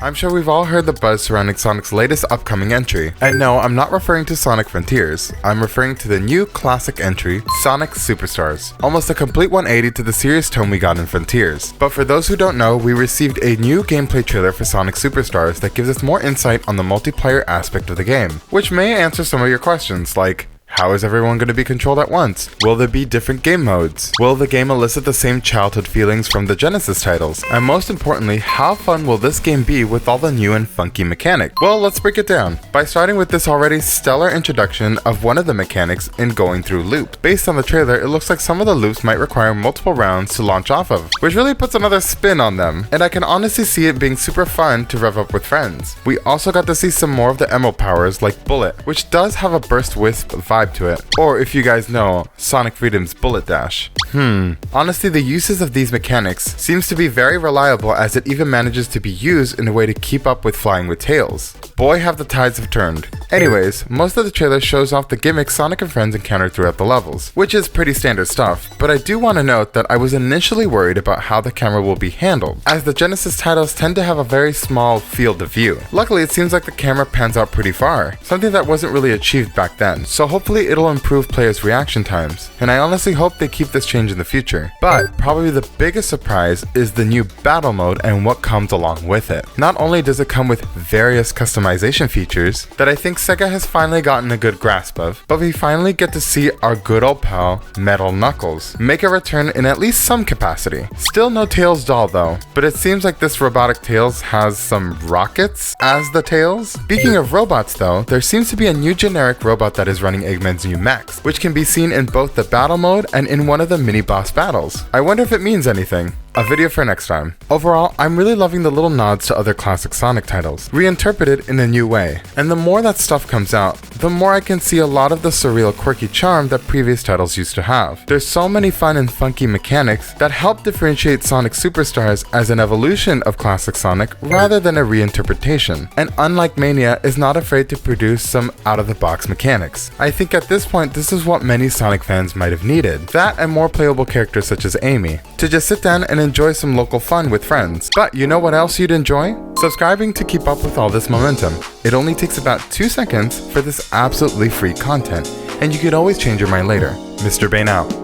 I'm sure we've all heard the buzz surrounding Sonic's latest upcoming entry. And no, I'm not referring to Sonic Frontiers. I'm referring to the new classic entry, Sonic Superstars. Almost a complete 180 to the serious tone we got in Frontiers. But for those who don't know, we received a new gameplay trailer for Sonic Superstars that gives us more insight on the multiplayer aspect of the game, which may answer some of your questions like, how is everyone going to be controlled at once? Will there be different game modes? Will the game elicit the same childhood feelings from the Genesis titles? And most importantly, how fun will this game be with all the new and funky mechanics? Well, let's break it down by starting with this already stellar introduction of one of the mechanics in going through loops. Based on the trailer, it looks like some of the loops might require multiple rounds to launch off of, which really puts another spin on them, and I can honestly see it being super fun to rev up with friends. We also got to see some more of the emerald powers like Bullet, which does have a burst wisp vibe to it, or if you guys know, Sonic Freedom's Bullet Dash. Honestly, the uses of these mechanics seems to be very reliable, as it even manages to be used in a way to keep up with flying with Tails. Boy, have the tides have turned. Anyways, most of the trailer shows off the gimmicks Sonic and friends encounter throughout the levels, which is pretty standard stuff, but I do want to note that I was initially worried about how the camera will be handled, as the Genesis titles tend to have a very small field of view. Luckily, it seems like the camera pans out pretty far, something that wasn't really achieved back then, so hopefully it'll improve players' reaction times, and I honestly hope they keep this change in the future. But probably the biggest surprise is the new battle mode and what comes along with it. Not only does it come with various customization features that I think SEGA has finally gotten a good grasp of, but we finally get to see our good old pal, Metal Knuckles, make a return in at least some capacity. Still no Tails doll though, but it seems like this robotic Tails has some rockets as the tails. Speaking of robots though, there seems to be a new generic robot that is running Eggman's new mechs, which can be seen in both the battle mode and in one of the mini boss battles. I wonder if it means anything. A video for next time. Overall, I'm really loving the little nods to other classic Sonic titles, reinterpreted in a new way. And the more that stuff comes out, the more I can see a lot of the surreal, quirky charm that previous titles used to have. There's so many fun and funky mechanics that help differentiate Sonic Superstars as an evolution of classic Sonic rather than a reinterpretation. And unlike Mania, is not afraid to produce some out-of-the-box mechanics. I think at this point, this is what many Sonic fans might have needed. That and more playable characters such as Amy, to just sit down and enjoy some local fun with friends. But you know what else you'd enjoy? Subscribing to keep up with all this momentum. It only takes about 2 seconds for this absolutely free content, and you could always change your mind later. Mr. Bane out.